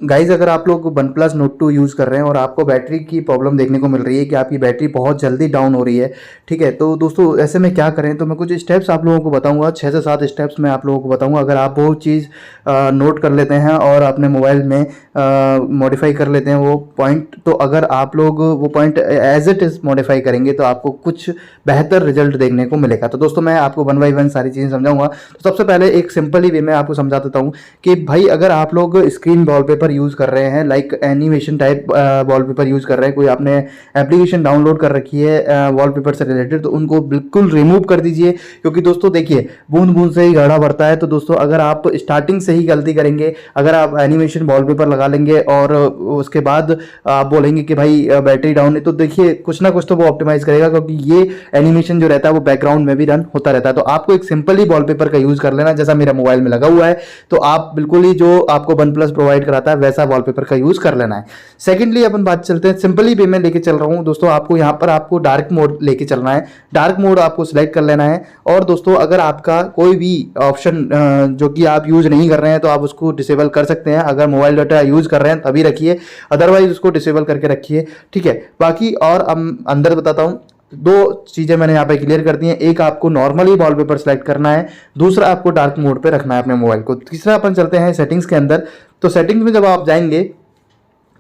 Guys अगर आप लोग वन प्लस नोट 2 यूज़ कर रहे हैं और आपको बैटरी की प्रॉब्लम देखने को मिल रही है कि आपकी बैटरी बहुत जल्दी डाउन हो रही है, ठीक है, तो दोस्तों ऐसे में क्या करें, तो मैं कुछ स्टेप्स आप लोगों को बताऊंगा, 6 से 7 स्टेप्स मैं आप लोगों को बताऊंगा। अगर आप वो चीज़ नोट कर लेते हैं और अपने मोबाइल में मॉडिफाई कर लेते हैं वो पॉइंट, तो अगर आप लोग वो point as it is modify करेंगे तो आपको कुछ बेहतर रिजल्ट देखने को मिलेगा। तो दोस्तों मैं आपको वन बाई वन सारी चीज़ें समझाऊंगा। तो सबसे पहले एक सिंपल ही वे में आपको समझा देता हूँ कि भाई अगर आप लोग स्क्रीन वॉलपेपर यूज़ कर रहे हैं, like animation type wallpaper use कर रहे हैं, कोई आपने एप्लीकेशन डाउनलोड कर रखी है वॉलपेपर से रिलेटेड, तो उनको बिल्कुल रिमूव कर दीजिए। क्योंकि दोस्तों देखिए, बूंद बूंद से ही घड़ा भरता है। तो दोस्तों अगर आप स्टार्टिंग से ही गलती करेंगे, अगर आप एनिमेशन वॉलपेपर लगा लेंगे और उसके बाद आप बोलेंगे कि भाई बैटरी डाउन है, तो देखिए कुछ ना कुछ तो वो ऑप्टिमाइज करेगा, क्योंकि ये एनिमेशन जो रहता है वो बैकग्राउंड में भी रन होता रहता है। तो आपको एक सिंपल ही वॉलपेपर का यूज़ कर लेना, जैसा मेरा मोबाइल में लगा हुआ है। तो आप बिल्कुल ही जो आपको वन प्लस प्रोवाइड कराता है वैसा वॉलपेपर का यूज़ कर लेना है। सेकेंडली अपन बात चलते हैं, सिंपली वे में लेके चल रहा हूँ दोस्तों, आपको यहाँ पर आपको डार्क मोड लेके चलना है। डार्क मोड आपको सिलेक्ट कर लेना है। और दोस्तों अगर आपका कोई भी ऑप्शन जो कि आप यूज़ नहीं कर रहे हैं तो आप उसको डिसेबल कर सकते हैं। अगर मोबाइल डाटा यूज़ कर रहे हैं तभी रखिए, अदरवाइज उसको डिसेबल करके रखिए, ठीक है। बाकी और अंदर बताता हूँ, दो चीज़ें मैंने यहाँ पे क्लियर कर दी हैं। एक आपको नॉर्मली वॉलपेपर सेलेक्ट करना है, दूसरा आपको डार्क मोड पे रखना है अपने मोबाइल को। तीसरा अपन चलते हैं सेटिंग्स के अंदर। तो सेटिंग्स में जब आप जाएंगे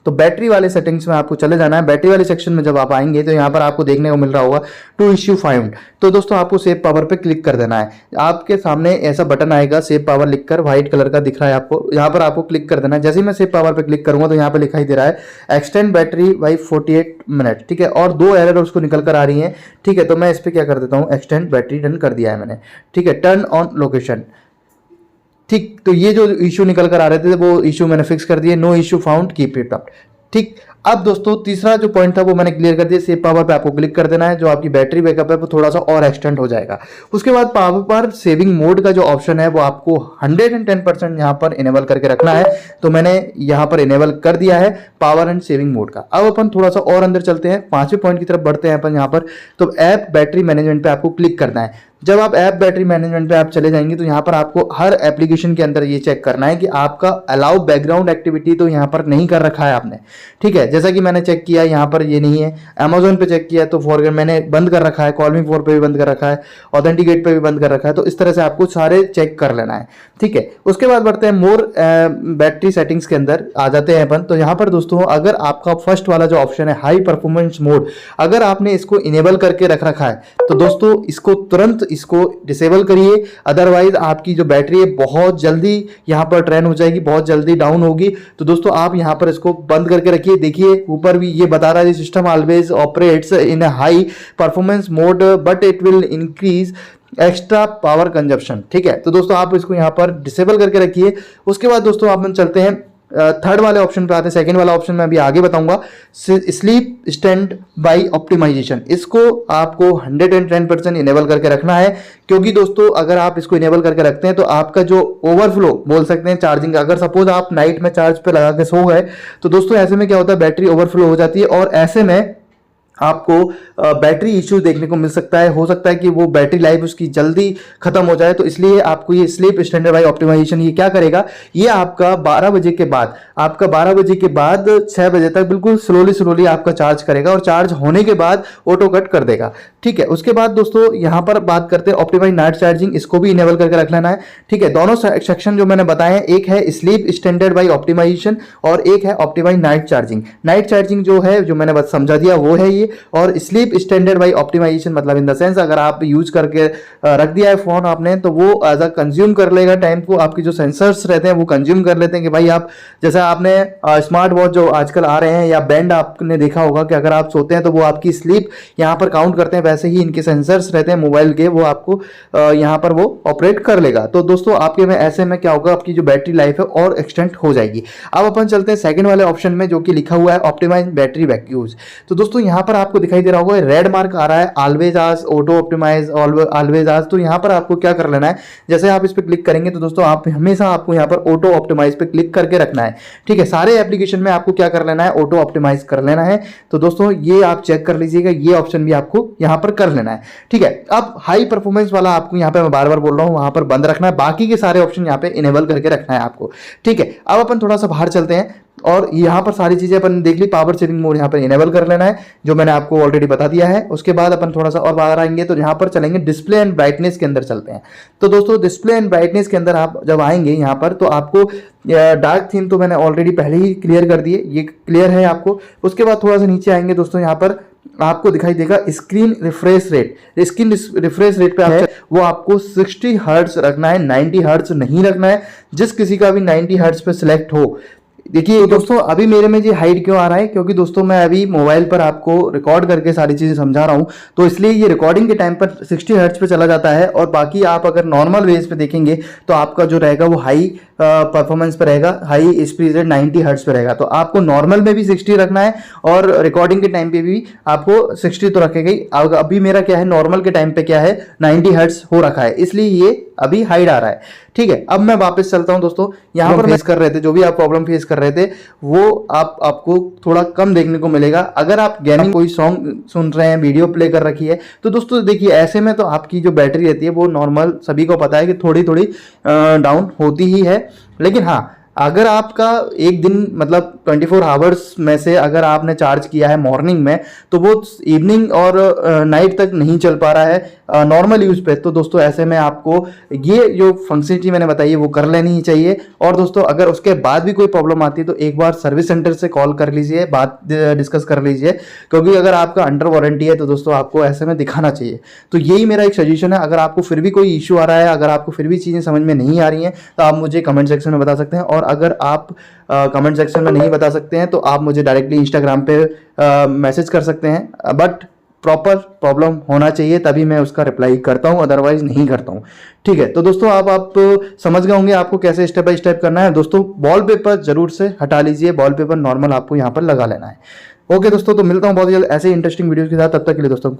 तो बैटरी वाले सेटिंग्स में आपको चले जाना है। बैटरी वाले सेक्शन में जब आप आएंगे तो यहाँ पर आपको देखने को मिल रहा होगा टू इश्यू फाउंड। तो दोस्तों आपको सेव पावर पे क्लिक कर देना है। आपके सामने ऐसा बटन आएगा सेव पावर लिखकर, व्हाइट कलर का दिख रहा है आपको, यहाँ पर आपको क्लिक कर देना है। जैसे ही मैं सेव पावर पे क्लिक करूंगा तो यहाँ पे लिखाई दे रहा है एक्सटेंड बैटरी बाई 48 मिनट, ठीक है, और 2 एरर उसको निकल कर आ रही हैं, ठीक है। तो मैं इस पर क्या कर देता हूँ, एक्सटेंड बैटरी डन कर दिया है मैंने, ठीक है। टर्न ऑन लोकेशन, ठीक। तो ये जो इशू निकल कर आ रहे थे वो इशू मैंने फिक्स कर दिए, no issue found, keep it up, ठीक। अब दोस्तों तीसरा जो पॉइंट था वो मैंने क्लियर कर दिया। सेव पावर पे आपको क्लिक कर देना है, जो आपकी बैटरी बैकअप है वो थोड़ा सा और एक्सटेंड हो जाएगा। उसके बाद पावर पर सेविंग मोड का जो ऑप्शन है वो आपको 110% यहाँ पर इनेबल करके रखना है। तो मैंने यहाँ पर इनेबल कर दिया है पावर एंड सेविंग मोड का। अब अपन थोड़ा सा और अंदर चलते हैं, 5वें पॉइंट की तरफ बढ़ते हैं अपन यहाँ पर। तो ऐप बैटरी मैनेजमेंट पे आपको क्लिक करना है। जब आप ऐप बैटरी मैनेजमेंट पे आप चले जाएंगे तो यहाँ पर आपको हर एप्लीकेशन के अंदर ये चेक करना है कि आपका अलाउ बैकग्राउंड एक्टिविटी तो यहाँ पर नहीं कर रखा है आपने, ठीक है। जैसा कि मैंने चेक किया यहाँ पर ये नहीं है। अमेजोन पे चेक किया तो फॉरगेट मैंने बंद कर रखा है, कॉल मी फॉर पे भी बंद कर रखा है, ऑथेंटिकेट पे भी बंद कर रखा है। तो इस तरह से आपको सारे चेक कर लेना है, ठीक है। उसके बाद बढ़ते हैं मोर बैटरी सेटिंग्स के अंदर आ जाते हैं अपन। तो यहाँ पर दोस्तों अगर आपका फर्स्ट वाला जो ऑप्शन है हाई परफॉर्मेंस मोड, अगर आपने इसको इनेबल करके रख रखा है तो दोस्तों इसको तुरंत इसको डिसेबल करिए, अदरवाइज आपकी जो बैटरी है बहुत जल्दी यहाँ पर ड्रेन हो जाएगी, बहुत जल्दी डाउन होगी। तो दोस्तों आप यहाँ पर इसको बंद करके रखिए। देखिए ऊपर भी ये बता रहा है system always operates in high performance mode but it will increase extra power consumption, ठीक है। तो दोस्तों आप इसको यहाँ पर डिसेबल करके रखिए। उसके बाद दोस्तों आप चलते हैं थर्ड वाले ऑप्शन पे आते हैं। सेकंड वाला ऑप्शन मैं अभी आगे बताऊंगा, स्लीप स्टैंड बाई ऑप्टिमाइजेशन। इसको आपको 110% इनेबल करके रखना है, क्योंकि दोस्तों अगर आप इसको इनेबल करके रखते हैं तो आपका जो ओवरफ्लो बोल सकते हैं चार्जिंग, अगर सपोज आप नाइट में चार्ज पे लगा के सो गए तो दोस्तों ऐसे में क्या होता है, बैटरी ओवरफ्लो हो जाती है और ऐसे में आपको बैटरी इश्यू देखने को मिल सकता है। हो सकता है कि वो बैटरी लाइफ उसकी जल्दी खत्म हो जाए। तो इसलिए आपको ये स्लीप स्टैंडर्ड बाई ऑप्टिमाइजेशन ये क्या करेगा, ये आपका 12 बजे के बाद, आपका 12 बजे के बाद 6 बजे तक बिल्कुल स्लोली आपका चार्ज करेगा और चार्ज होने के बाद ऑटो कट कर देगा, ठीक है। उसके बाद दोस्तों यहाँ पर बात करते हैं ऑप्टिमाइज नाइट चार्जिंग, इसको भी इनेबल करके रख लेना है, ठीक है। दोनों सेक्शन जो मैंने बताए हैं, एक है स्लीप स्टैंडर्ड बाई ऑप्टिमाइजेशन और एक है optimize night charging. Night charging जो है जो मैंने बस समझा दिया वो है ये, और स्लीप स्टैंडर्ड बाई ऑप्टिमाइजेशन मतलब इन द सेंस अगर आप यूज करके रख दिया है फोन आपने तो वो एज अ कंज्यूम कर लेगा टाइम को, आपके जो सेंसर्स रहते हैं वो कंज्यूम कर लेते हैं कि भाई आप जैसा आपने स्मार्ट वॉच जो आजकल आ रहे हैं या बैंड आपने देखा होगा कि अगर आप सोते हैं तो वो आपकी स्लीप यहाँ पर काउंट करते हैं, वैसे ही इनके सेंसर्स रहते हैं मोबाइल के, वो आपको यहाँ पर वो ऑपरेट कर लेगा। तो दोस्तों आपके में ऐसे में क्या होगा, आपकी जो बैटरी लाइफ है और एक्सटेंड हो जाएगी। अब अपन चलते हैं सेकंड वाले ऑप्शन में जो कि लिखा हुआ है ऑप्टिमाइज बैटरी बैक यूज। तो दोस्तों यहाँ पर आपको दिखाई दे रहा होगा रेड मार्क आ रहा है ऑलवेज आज ऑटो ऑप्टिमाइज ऑलवेज आज। तो यहाँ पर आपको क्या कर लेना है, जैसे आप इस पर क्लिक करेंगे तो दोस्तों आप हमेशा आपको यहाँ पर ऑटो ऑप्टिमाइज पे क्लिक करके रखना है, ठीक है। सारे एप्लीकेशन में आपको क्या कर लेना है, ऑटो ऑप्टिमाइज कर लेना है। तो दोस्तों ये आप चेक कर लीजिएगा, ये ऑप्शन भी आपको यहाँ पर कर लेना है, ठीक है। अब हाई परफॉर्मेंस वाला आपको यहाँ पे मैं बार बार बोल रहा हूँ वहां पर बंद रखना है, बाकी के सारे ऑप्शन यहाँ पे इनेबल करके रखना है आपको, ठीक है। अब अपन थोड़ा सा बाहर चलते हैं। और यहाँ पर सारी चीज़ें अपन देख ली। पावर सेविंग मोड यहाँ पर इनेबल कर लेना है, जो मैंने आपको ऑलरेडी बता दिया है। उसके बाद अपन थोड़ा सा और बाहर आएंगे तो यहाँ पर चलेंगे डिस्प्ले एंड ब्राइटनेस के अंदर चलते हैं। तो दोस्तों डिस्प्ले एंड ब्राइटनेस के अंदर आप जब आएंगे यहाँ पर तो आपको डार्क थीम तो मैंने ऑलरेडी पहले ही क्लियर कर दिए, ये क्लियर है आपको। उसके बाद थोड़ा सा नीचे आएंगे दोस्तों, यहाँ पर आपको दिखाई देगा screen refresh rate. Screen refresh rate पे है वो आपको 60 हर्ट्ज रखना है, 90 हर्ट्ज नहीं रखना है। जिस किसी का भी 90 हर्ट्ज पे सिलेक्ट हो, देखिए दोस्तों अभी मेरे में ये हाइड क्यों आ रहा है, क्योंकि दोस्तों मैं अभी मोबाइल पर आपको रिकॉर्ड करके सारी चीज़ें समझा रहा हूँ, तो इसलिए ये रिकॉर्डिंग के टाइम पर 60 हर्ट्ज पे चला जाता है। और बाकी आप अगर नॉर्मल बेस पे देखेंगे तो आपका जो रहेगा वो हाई परफॉर्मेंस पे रहेगा, हाई स्पीड रेट 90 हर्ट्ज पे रहेगा। तो आपको नॉर्मल में भी 60 रखना है और रिकॉर्डिंग के टाइम पे भी आपको 60 तो रखेगा ही। अभी मेरा क्या है, नॉर्मल के टाइम पे क्या है 90 हर्ट्ज हो रखा है, इसलिए ये अभी हाइड आ रहा है। ठीक है, अब मैं वापस चलता हूं दोस्तों। यहाँ पर फेस कर रहे थे, जो भी आप प्रॉब्लम फेस कर रहे थे वो आपको थोड़ा कम देखने को मिलेगा। अगर आप गेमिंग कोई सॉन्ग सुन रहे हैं, वीडियो प्ले कर रखी है, तो दोस्तों देखिए ऐसे में तो आपकी जो बैटरी रहती है वो नॉर्मल सभी को पता है कि थोड़ी थोड़ी डाउन होती ही है। लेकिन हाँ, अगर आपका एक दिन मतलब 24 आवर्स में से अगर आपने चार्ज किया है मॉर्निंग में, तो वो इवनिंग और नाइट तक नहीं चल पा रहा है नॉर्मल यूज़ पे, तो दोस्तों ऐसे में आपको ये जो फंक्शनलिटी मैंने बताई है वो कर लेनी ही चाहिए। और दोस्तों अगर उसके बाद भी कोई प्रॉब्लम आती है तो एक बार सर्विस सेंटर से कॉल कर लीजिए, बात डिस्कस कर लीजिए, क्योंकि अगर आपका अंडर वारंटी है तो दोस्तों आपको ऐसे में दिखाना चाहिए। तो यही मेरा एक सजेशन है। अगर आपको फिर भी कोई इशू आ रहा है, अगर आपको फिर भी चीज़ें समझ में नहीं आ रही हैं, तो आप मुझे कमेंट सेक्शन में बता सकते हैं। और अगर आप कमेंट सेक्शन में नहीं बता सकते हैं तो आप मुझे डायरेक्टली इंस्टाग्राम पे मैसेज कर सकते हैं, बट प्रॉपर प्रॉब्लम होना चाहिए तभी मैं उसका रिप्लाई करता हूं, अदरवाइज नहीं करता हूं। ठीक है, तो दोस्तों आप समझ गए होंगे आपको कैसे स्टेप बाय स्टेप करना है। दोस्तों वॉलपेपर जरूर से हटा लीजिए, वॉलपेपर नॉर्मल आपको यहां पर लगा लेना है। ओके दोस्तों, तो मिलता हूं बहुत जल्द ऐसे इंटरेस्टिंग वीडियोस के साथ। तब तक के लिए दोस्तों